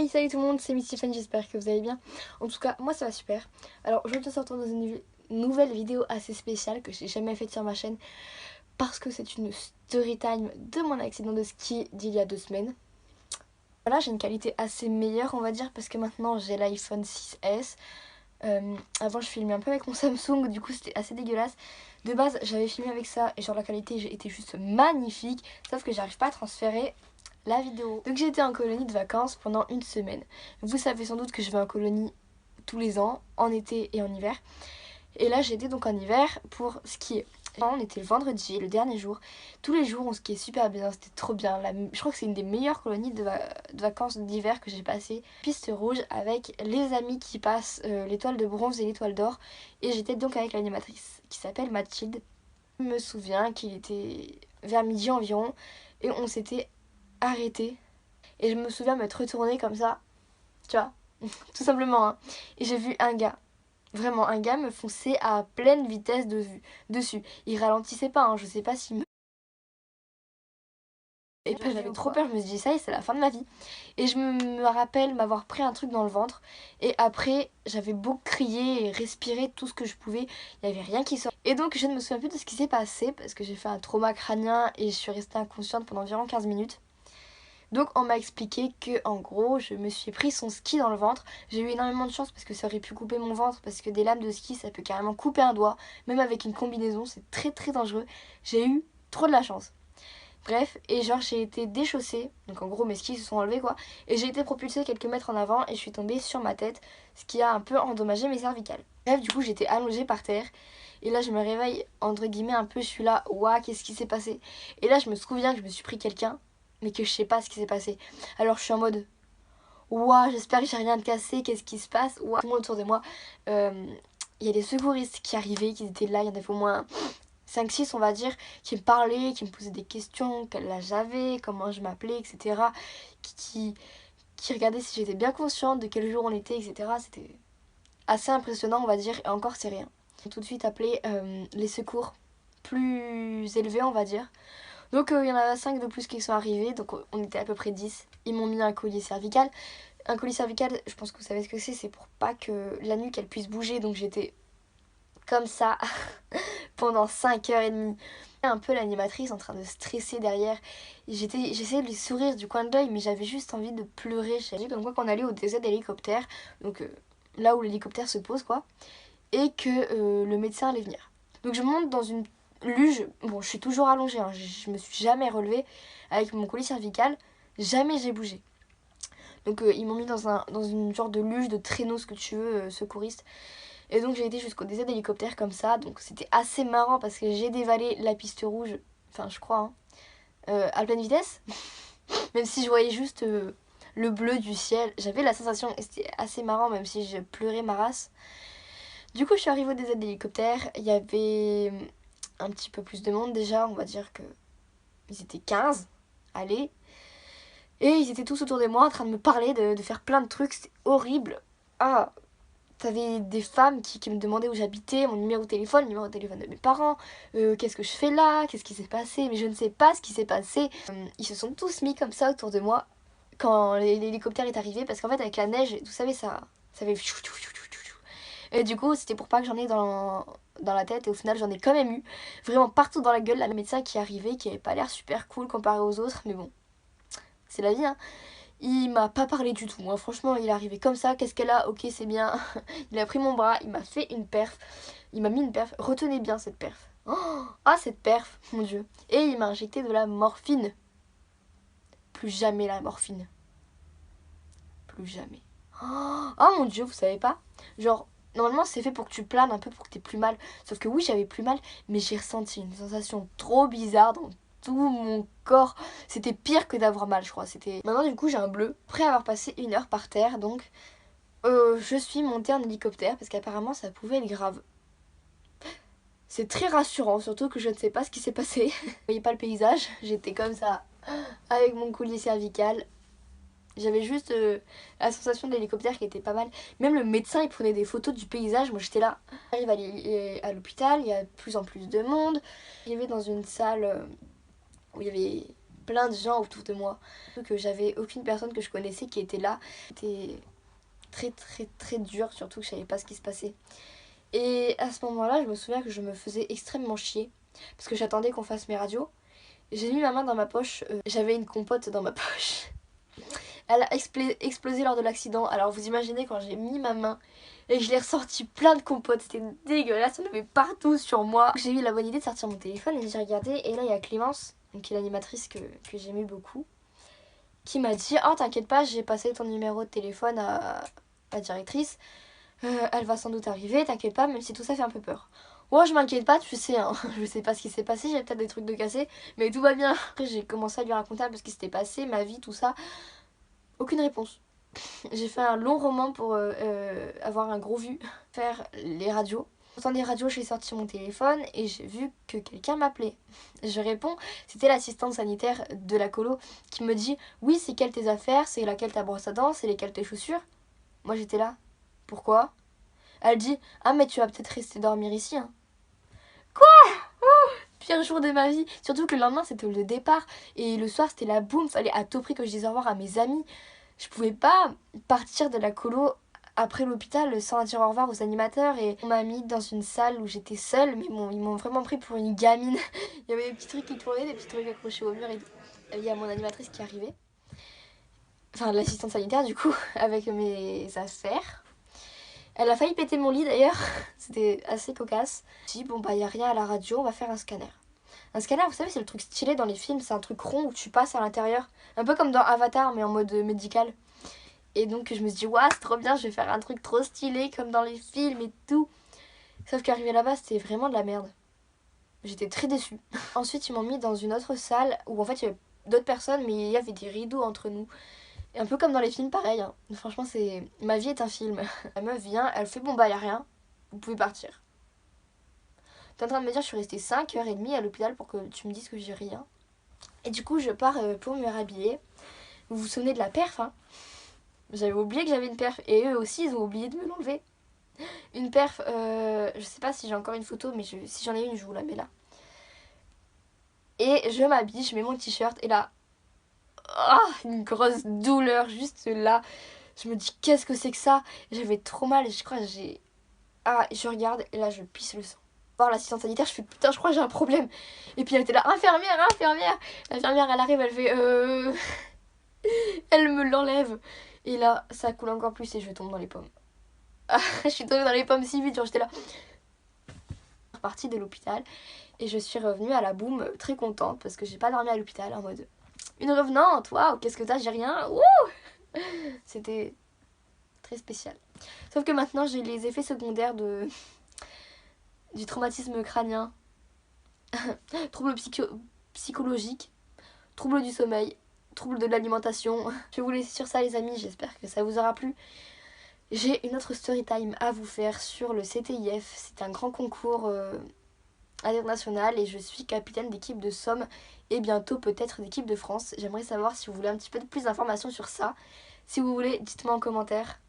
Hey, salut tout le monde, c'est Miss Tiffany, j'espère que vous allez bien. En tout cas, moi ça va super. Alors aujourd'hui on se retrouve dans une nouvelle vidéo assez spéciale que j'ai jamais faite sur ma chaîne parce que c'est une story time de mon accident de ski d'il y a 2 semaines. Voilà, j'ai une qualité assez meilleure on va dire parce que maintenant j'ai l'iPhone 6S. Avant je filmais un peu avec mon Samsung, du coup c'était assez dégueulasse. De base j'avais filmé avec ça et genre la qualité était juste magnifique, sauf que j'arrive pas à transférer la vidéo. Donc j'ai été en colonie de vacances pendant une semaine. Vous savez sans doute que je vais en colonie tous les ans, en été et en hiver. Et là j'étais donc en hiver pour skier. On était le vendredi, le dernier jour. Tous les jours on skiait super bien, c'était trop bien. Je crois que c'est une des meilleures colonies de vacances d'hiver que j'ai passé. Piste rouge avec les amis qui passent l'étoile de bronze et l'étoile d'or. Et j'étais donc avec l'animatrice qui s'appelle Mathilde. Je me souviens qu'il était vers midi environ et on s'était arrêté. Et je me souviens m'être retournée comme ça, tu vois, tout simplement. Hein. Et j'ai vu un gars, vraiment un gars me foncer à pleine vitesse dessus. Il ralentissait pas, hein, je sais pas s'il me... Et puis j'avais trop peur, je me suis dit ça y est, c'est la fin de ma vie. Et je me rappelle m'avoir pris un truc dans le ventre. Et après, j'avais beau crier et respirer tout ce que je pouvais, il n'y avait rien qui sortait. Et donc je ne me souviens plus de ce qui s'est passé parce que j'ai fait un trauma crânien et je suis restée inconsciente pendant environ 15 minutes. Donc on m'a expliqué que en gros je me suis pris son ski dans le ventre. J'ai eu énormément de chance parce que ça aurait pu couper mon ventre parce que des lames de ski ça peut carrément couper un doigt. Même avec une combinaison c'est très très dangereux. J'ai eu trop de la chance. Bref, et genre j'ai été déchaussée, donc en gros mes skis se sont enlevés quoi, et j'ai été propulsée quelques mètres en avant et je suis tombée sur ma tête, ce qui a un peu endommagé mes cervicales. Bref, du coup j'étais allongée par terre, et là je me réveille, entre guillemets un peu, je suis là, ouah, qu'est-ce qui s'est passé? Et là je me souviens que je me suis pris quelqu'un, mais que je sais pas ce qui s'est passé. Alors je suis en mode, ouah, j'espère que j'ai rien de cassé, qu'est-ce qui se passe? Ouah, tout le monde autour de moi, il y a des secouristes qui arrivaient, qui étaient là, il y en avait au moins 5-6 on va dire, qui me parlaient, qui me posaient des questions, quel âge j'avais, comment je m'appelais, etc. Qui, qui regardaient si j'étais bien consciente de quel jour on était, etc. C'était assez impressionnant on va dire, et encore c'est rien. J'ai tout de suite appelé les secours plus élevés on va dire. Donc il y en a 5 de plus qui sont arrivés, donc on était à peu près 10. Ils m'ont mis un collier cervical. Un collier cervical, je pense que vous savez ce que c'est pour pas que la nuque elle puisse bouger, donc j'étais comme ça pendant 5h30. Un peu l'animatrice en train de stresser derrière. J'essayais de lui sourire du coin de l'œil, mais j'avais juste envie de pleurer. J'ai vu comme quoi qu'on allait au DZ d'hélicoptère, donc là où l'hélicoptère se pose quoi, et que le médecin allait venir. Donc je monte dans une luge, bon je suis toujours allongée, hein, je me suis jamais relevée avec mon collier cervical, jamais j'ai bougé. Donc ils m'ont mis dans une genre de luge, de traîneau, ce que tu veux, secouriste. Et donc j'ai été jusqu'au désert d'hélicoptère comme ça, donc c'était assez marrant parce que j'ai dévalé la piste rouge, enfin je crois, hein, à pleine vitesse, même si je voyais juste le bleu du ciel, j'avais la sensation, et c'était assez marrant même si je pleurais ma race. Du coup je suis arrivée au désert d'hélicoptère, il y avait un petit peu plus de monde déjà, on va dire que ils étaient 15, allez, et ils étaient tous autour de moi en train de me parler, de faire plein de trucs, c'était horrible. Ah, t'avais des femmes qui me demandaient où j'habitais, mon numéro de téléphone, le numéro de téléphone de mes parents, qu'est-ce que je fais là, qu'est-ce qui s'est passé, mais je ne sais pas ce qui s'est passé. Ils se sont tous mis comme ça autour de moi quand l'hélicoptère est arrivé, parce qu'en fait avec la neige, vous savez, ça fait... Et du coup, c'était pour pas que j'en ai dans la tête, et au final j'en ai quand même eu, vraiment partout dans la gueule, là, le médecin qui est arrivé, qui avait pas l'air super cool comparé aux autres, mais bon, c'est la vie, hein. Il m'a pas parlé du tout, hein. Franchement il est arrivé comme ça, qu'est-ce qu'elle a, ok c'est bien. Il a pris mon bras, il m'a fait une perf, il m'a mis une perf, retenez bien cette perf. Oh, ah cette perf, mon dieu. Et il m'a injecté de la morphine. Plus jamais la morphine. Plus jamais. Oh mon dieu, vous savez pas? Genre, normalement c'est fait pour que tu planes un peu, pour que t'aies plus mal. Sauf que oui j'avais plus mal, mais j'ai ressenti une sensation trop bizarre dans tout mon corps. C'était pire que d'avoir mal je crois. Maintenant du coup j'ai un bleu. Après avoir passé 1 heure par terre donc je suis montée en hélicoptère parce qu'apparemment ça pouvait être grave. C'est très rassurant, surtout que je ne sais pas ce qui s'est passé. Je voyais pas le paysage, j'étais comme ça avec mon collier cervical. J'avais juste la sensation de l'hélicoptère qui était pas mal. Même le médecin il prenait des photos du paysage, moi j'étais là. J'arrive à l'hôpital, il y a de plus en plus de monde. J'arrivais dans une salle où il y avait plein de gens autour de moi. Que j'avais aucune personne que je connaissais qui était là. C'était très très très dur, surtout que je savais pas ce qui se passait. Et à ce moment-là, je me souviens que je me faisais extrêmement chier parce que j'attendais qu'on fasse mes radios. J'ai mis ma main dans ma poche, j'avais une compote dans ma poche. Elle a explosé lors de l'accident. Alors vous imaginez quand j'ai mis ma main et que je l'ai ressorti plein de compotes, c'était dégueulasse, on avait partout sur moi. J'ai eu la bonne idée de sortir mon téléphone et j'ai regardé et là il y a Clémence, qui est l'animatrice que j'aimais beaucoup, qui m'a dit « Oh t'inquiète pas, j'ai passé ton numéro de téléphone à la directrice, elle va sans doute arriver, t'inquiète pas, même si tout ça fait un peu peur. » Oh je m'inquiète pas, tu sais, hein. Je sais pas ce qui s'est passé, j'ai peut-être des trucs de cassés, mais tout va bien. Après j'ai commencé à lui raconter un peu ce qui s'était passé, ma vie, tout ça. Aucune réponse. J'ai fait un long roman pour avoir un gros vu, faire les radios. Dans les radios, j'ai sorti mon téléphone et j'ai vu que quelqu'un m'appelait. Je réponds, c'était l'assistante sanitaire de la colo qui me dit « Oui, c'est quelles tes affaires, c'est laquelle ta brosse à dents, c'est lesquelles tes chaussures ?» Moi j'étais là. Pourquoi? Elle dit « Ah mais tu vas peut-être rester dormir ici, hein. » Pire jour de ma vie. Surtout que le lendemain c'était le départ et le soir c'était la boum, fallait à tout prix que je dise au revoir à mes amis. Je pouvais pas partir de la colo après l'hôpital sans dire au revoir aux animateurs et on m'a mis dans une salle où j'étais seule, mais bon, ils m'ont vraiment pris pour une gamine. Il y avait des petits trucs qui tournaient, des petits trucs accrochés au mur et il y a mon animatrice qui arrivait. Enfin l'assistante sanitaire du coup, avec mes affaires. Elle a failli péter mon lit d'ailleurs, c'était assez cocasse. J'ai dit bon bah y a rien à la radio, on va faire un scanner. Un scanner, vous savez, c'est le truc stylé dans les films, c'est un truc rond où tu passes à l'intérieur. Un peu comme dans Avatar, mais en mode médical. Et donc je me suis dit, waouh, c'est trop bien, je vais faire un truc trop stylé comme dans les films et tout. Sauf qu'arrivé là-bas, c'était vraiment de la merde. J'étais très déçue. Ensuite, ils m'ont mis dans une autre salle où en fait il y avait d'autres personnes, mais il y avait des rideaux entre nous. Et un peu comme dans les films, pareil. Hein. Franchement, ma vie est un film. La meuf vient, elle fait, bon bah y a rien, vous pouvez partir. T'es en train de me dire, je suis restée 5h30 à l'hôpital pour que tu me dises que j'ai rien. Et du coup, je pars pour me rhabiller. Vous vous souvenez de la perf, hein? J'avais oublié que j'avais une perf. Et eux aussi, ils ont oublié de me l'enlever. Une perf, je sais pas si j'ai encore une photo, mais si j'en ai une, je vous la mets là. Et je m'habille, je mets mon t-shirt. Et là, une grosse douleur juste là. Je me dis, qu'est-ce que c'est que ça? J'avais trop mal et je crois que j'ai... je regarde et là, je pisse le sang. Voir l'assistante sanitaire, je fais putain, je crois que j'ai un problème. Et puis elle était là, infirmière, infirmière. L'infirmière, elle arrive, elle fait elle me l'enlève. Et là, ça coule encore plus et je tombe dans les pommes. Je suis tombée dans les pommes si vite, genre j'étais là. Je suis repartie de l'hôpital et je suis revenue à la boum très contente parce que j'ai pas dormi à l'hôpital en mode une revenante, waouh, qu'est-ce que t'as, j'ai rien. Wouh. C'était très spécial. Sauf que maintenant j'ai les effets secondaires du traumatisme crânien, troubles psychologiques, troubles du sommeil, troubles de l'alimentation. Je vais vous laisser sur ça les amis, j'espère que ça vous aura plu. J'ai une autre story time à vous faire sur le CTIF, c'est un grand concours international et je suis capitaine d'équipe de Somme et bientôt peut-être d'équipe de France. J'aimerais savoir si vous voulez un petit peu plus d'informations sur ça. Si vous voulez, dites-moi en commentaire.